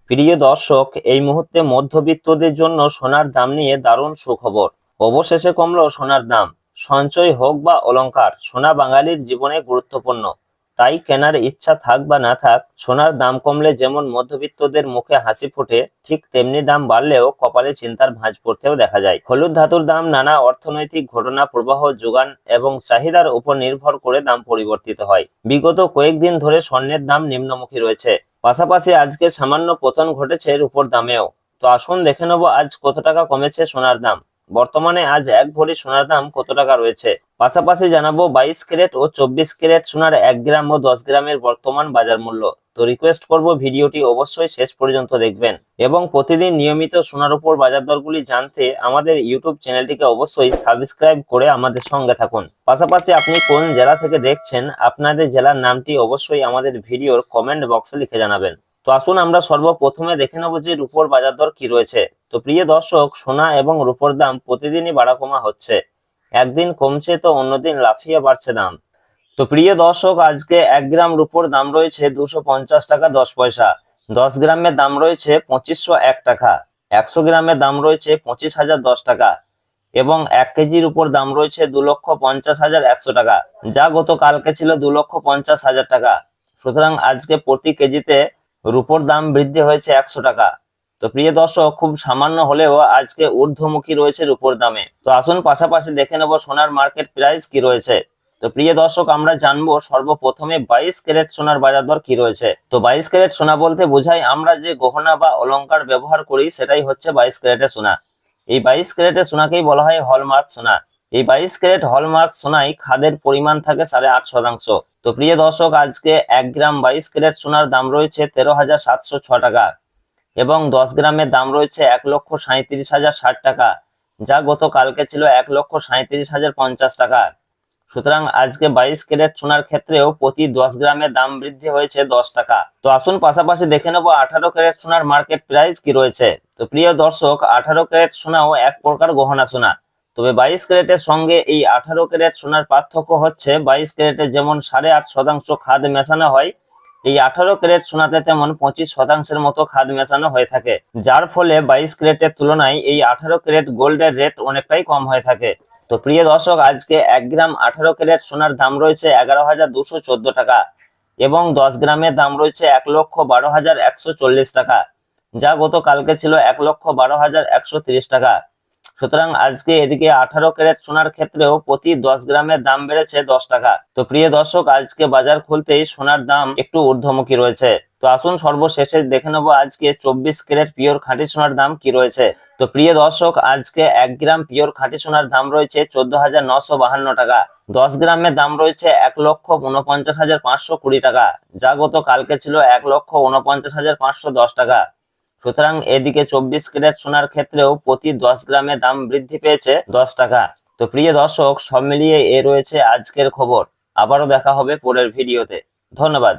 প্রিয় দর্শক, এই মুহূর্তে মধ্যবিত্তদের জন্য সোনার দাম নিয়ে দারুণ সুখবর। অবশেষে কমলো সোনার দাম। সঞ্চয় হোক বা অলংকার, সোনা বাঙালির জীবনে গুরুত্বপূর্ণ। তাই কেনার ইচ্ছা থাক বা না থাক, সোনার দাম কমলে যেমন মধ্যবিত্তদের মুখে হাসি ফোটে, ঠিক তেমনি দাম বাড়লেও কপালে চিন্তার ভাঁজ পড়তেও দেখা যায়। হলুদ ধাতুর দাম নানা অর্থনৈতিক ঘটনা, প্রবাহ, যোগান এবং চাহিদার উপর নির্ভর করে দাম পরিবর্তিত হয়। বিগত কয়েকদিন ধরে স্বর্ণের দাম নিম্নমুখী রয়েছে। পাশাপাশি আজকে সামান্য পতন ঘটেছে রূপোর দামেও। তো আসুন দেখে নেবো আজ কত টাকা কমেছে সোনার দাম। বর্তমানে আজ এক ভরি সোনার দাম কত টাকা রয়েছে। পাশাপাশি জানাবো 22 ক্যারেট ও 24 ক্যারেট সোনার 1 গ্রাম ও 10 গ্রামের বর্তমান বাজার মূল্য। তো রিকোয়েস্ট করব ভিডিওটি অবশ্যই শেষ পর্যন্ত দেখবেন এবং প্রতিদিন নিয়মিত সোনার উপর বাজার দরগুলি জানতে আমাদের ইউটিউব চ্যানেলটিকে অবশ্যই সাবস্ক্রাইব করে আমাদের সঙ্গে থাকুন। পাশাপাশি আপনি কোন জেলা থেকে দেখছেন, আপনাদের জেলার নামটি অবশ্যই আমাদের ভিডিওর কমেন্ট বক্সে লিখে জানাবেন। তো আসুন আমরা সর্বপ্রথমে দেখে নেব যে রূপোর বাজার দর কি রয়েছে। তো প্রিয় দর্শক, সোনা এবং রূপোর দাম প্রতিদিনই বাড়া কমা হচ্ছে। একদিন কমছে তো অন্যদিন লাফিয়ে বাড়ছে দাম। তো প্রিয় দর্শক, আজকে 1 গ্রাম রূপোর দাম রয়েছে 250 টাকা 10 পয়সা। 10 গ্রামের দাম রয়েছে 2501 টাকা। 100 গ্রামের দাম রয়েছে 25,010 টাকা এবং 1 কেজির উপর দাম রয়েছে 2,50,100 টাকা, যা গতকালকে ছিল 2,50,000 টাকা। সুতরাং আজকে প্রতি কেজিতে রূপোর দাম বৃদ্ধি হয়েছে 100 টাকা। তো প্রিয় দর্শক, খুব সামান্য হলেও আজকে ঊর্ধ্বমুখী রয়েছে রূপোর দামে। তো আসুন পাশাপাশি দেখে নেব সোনার মার্কেট প্রাইস কি রয়েছে। তো প্রিয় দর্শক, আমরা জানবো সর্বপ্রথমে 22 ক্যারেট সোনার বাজার দর কি রয়েছে। তো 22 ক্যারেট সোনা বলতে বোঝায় আমরা যে গহনা বা অলংকার ব্যবহার করি, সেটাই হচ্ছে 22 ক্যারেটের সোনা। এই 22 ক্যারেটের সোনাকেই বলা হয় হলমার্ক সোনা। এই 22 ক্যারেট হলমার্ক সোনায় খাদের পরিমাণ থাকে 8.5%। তো প্রিয় দর্শক, আজকে 1 গ্রাম 22 ক্যারেট সোনার দাম রয়েছে 13,706 টাকা এবং 10 গ্রামের দাম রয়েছে 1,37,060 টাকা, যা গতকালকে ছিল 1,37,050 টাকা। সুতরাং আজকে 22 ক্যারেট সোনার ক্ষেত্রেও প্রতি 10 গ্রামের দাম বৃদ্ধি হয়েছে 10 টাকা। তো আসুন পাশাপাশি দেখে নেব 18 ক্যারেট সোনার মার্কেট প্রাইস কি রয়েছে। তো প্রিয় দর্শক, 18 ক্যারেট সোনাও এক প্রকার গহনা সোনা। তবে 22 ক্যারেটের সঙ্গে এই 18 ক্যারেট সোনার পার্থক্য হচ্ছে, 22 ক্যারেটে যেমন 8.5% খাদ মেশানো হয়, এই 18 ক্যারেট সোনাতে তেমন 25% মতো খাদ মেশানো হয়ে থাকে, যার ফলে 22 ক্যারেটের তুলনায় এই 18 ক্যারেট গোল্ডের রেট অনেকটাই কম হয়ে থাকে। তো প্রিয় দর্শক, আজকে 1 গ্রাম 18 ক্যারেট সোনার দাম রয়েছে 11,214 টাকা এবং 10 গ্রামের দাম রয়েছে 1,12,140 টাকা, যা গতকালকে ছিল 1,12,130 টাকা। সুতরাং আজকে এদিকে 18 ক্যারেট সোনার ক্ষেত্রেও প্রতি 10 গ্রামের দাম বেড়েছে 10 টাকা। তো প্রিয় দর্শক, আজকে বাজার খুলতেই সোনার দাম একটু ঊর্ধ্বমুখী রয়েছে। তো আসুন সর্বশেষে দেখে নেবো আজকে 24 ক্যারেট পিওর খাঁটি সোনার দাম কি রয়েছে। তো প্রিয় দর্শক, আজকে 1 গ্রাম পিওর খাঁটি সোনার দাম রয়েছে 14,952 টাকা। 10 গ্রামের দাম রয়েছে 1,49,520 টাকা, যা গতকালকে ছিল 1,49,510 টাকা। সুতরাং এদিকে 24 ক্যারেট সোনার ক্ষেত্রেও প্রতি 10 গ্রামে দাম বৃদ্ধি পেয়েছে 10 টাকা। তো প্রিয় দর্শক, সব মিলিয়ে এ রয়েছে আজকের খবর। আবারও দেখা হবে পরের ভিডিওতে। ধন্যবাদ।